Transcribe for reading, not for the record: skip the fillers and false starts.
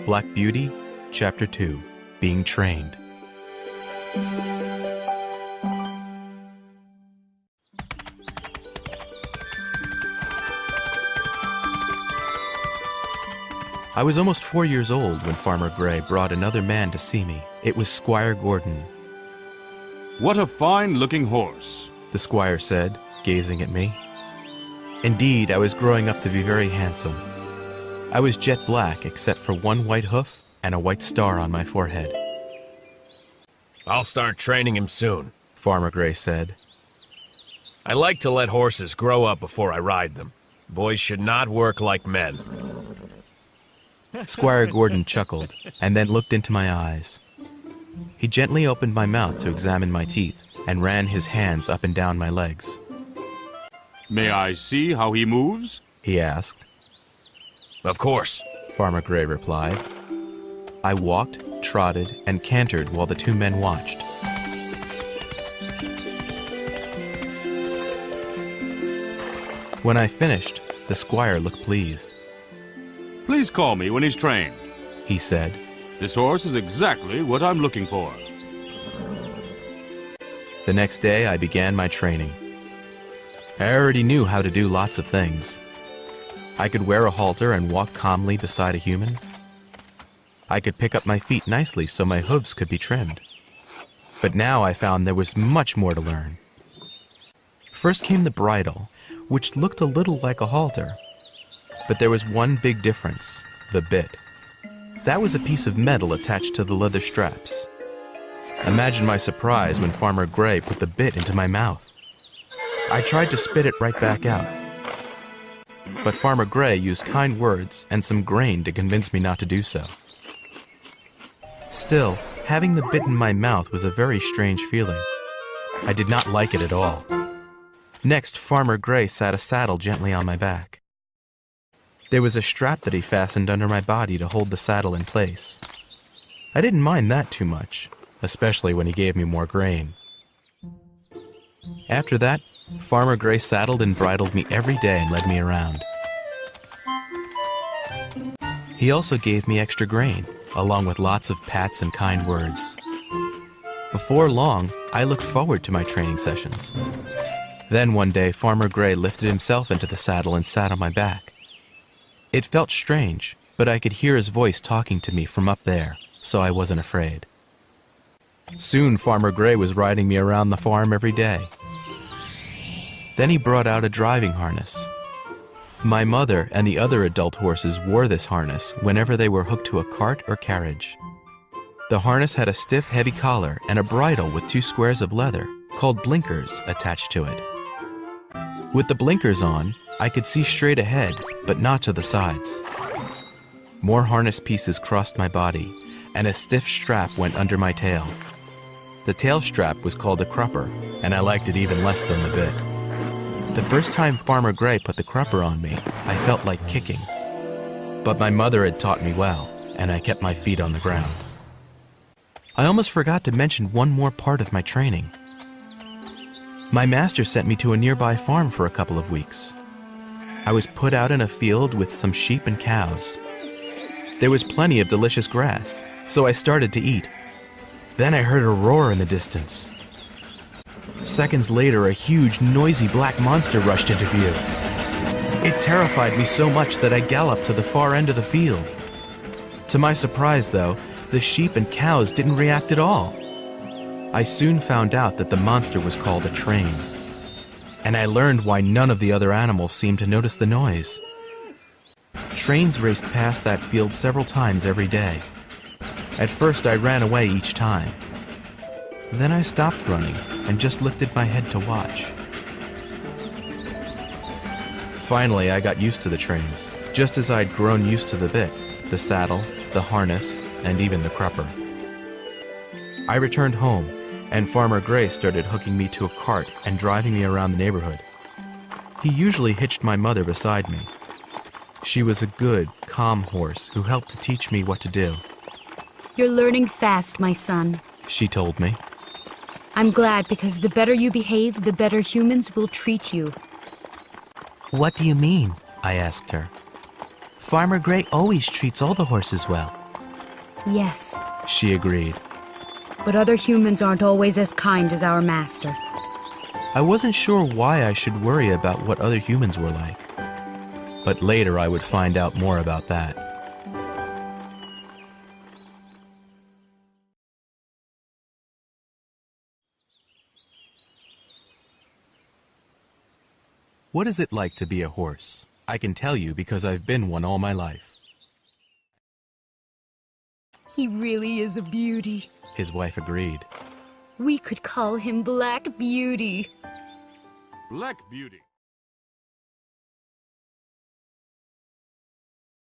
Black Beauty, Chapter 2, Being Trained. I was almost 4 years old when Farmer Gray brought another man to see me. It was Squire Gordon. "What a fine-looking horse," the squire said, gazing at me. Indeed, I was growing up to be very handsome. I was jet black except for one white hoof and a white star on my forehead. "I'll start training him soon," Farmer Gray said. "I like to let horses grow up before I ride them. Boys should not work like men." Squire Gordon chuckled and then looked into my eyes. He gently opened my mouth to examine my teeth and ran his hands up and down my legs. "May I see how he moves?" he asked. "Of course," Farmer Gray replied. I walked, trotted, and cantered while the two men watched. When I finished, the squire looked pleased. "Please call me when he's trained," he said. "This horse is exactly what I'm looking for." The next day, I began my training. I already knew how to do lots of things. I could wear a halter and walk calmly beside a human. I could pick up my feet nicely so my hooves could be trimmed. But now I found there was much more to learn. First came the bridle, which looked a little like a halter. But there was one big difference, the bit. That was a piece of metal attached to the leather straps. Imagine my surprise when Farmer Gray put the bit into my mouth. I tried to spit it right back out. But Farmer Gray used kind words and some grain to convince me not to do so. Still, having the bit in my mouth was a very strange feeling. I did not like it at all. Next, Farmer Gray sat a saddle gently on my back. There was a strap that he fastened under my body to hold the saddle in place. I didn't mind that too much, especially when he gave me more grain. After that, Farmer Gray saddled and bridled me every day and led me around. He also gave me extra grain, along with lots of pats and kind words. Before long, I looked forward to my training sessions. Then one day, Farmer Gray lifted himself into the saddle and sat on my back. It felt strange, but I could hear his voice talking to me from up there, so I wasn't afraid. Soon, Farmer Gray was riding me around the farm every day. Then he brought out a driving harness. My mother and the other adult horses wore this harness whenever they were hooked to a cart or carriage. The harness had a stiff, heavy collar and a bridle with 2 squares of leather, called blinkers, attached to it. With the blinkers on, I could see straight ahead, but not to the sides. More harness pieces crossed my body, and a stiff strap went under my tail. The tail strap was called a crupper, and I liked it even less than the bit. The first time Farmer Gray put the crupper on me, I felt like kicking. But my mother had taught me well, and I kept my feet on the ground. I almost forgot to mention one more part of my training. My master sent me to a nearby farm for a couple of weeks. I was put out in a field with some sheep and cows. There was plenty of delicious grass, so I started to eat. Then I heard a roar in the distance. Seconds later, a huge, noisy black monster rushed into view. It terrified me so much that I galloped to the far end of the field. To my surprise, though, the sheep and cows didn't react at all. I soon found out that the monster was called a train, and I learned why none of the other animals seemed to notice the noise. Trains raced past that field several times every day. At first, I ran away each time. Then I stopped running and just lifted my head to watch. Finally, I got used to the trains, just as I'd grown used to the bit, the saddle, the harness, and even the crupper. I returned home, and Farmer Gray started hooking me to a cart and driving me around the neighborhood. He usually hitched my mother beside me. She was a good, calm horse who helped to teach me what to do. "You're learning fast, my son," she told me. "I'm glad because the better you behave, the better humans will treat you." "What do you mean?" I asked her. "Farmer Gray always treats all the horses well. Yes, she agreed. but other humans aren't always as kind as our master. I wasn't sure why I should worry about what other humans were like. But later I would find out more about that. What is it like to be a horse? I can tell you because I've been one all my life. He really is a beauty. His wife agreed. We could call him Black Beauty. Black Beauty.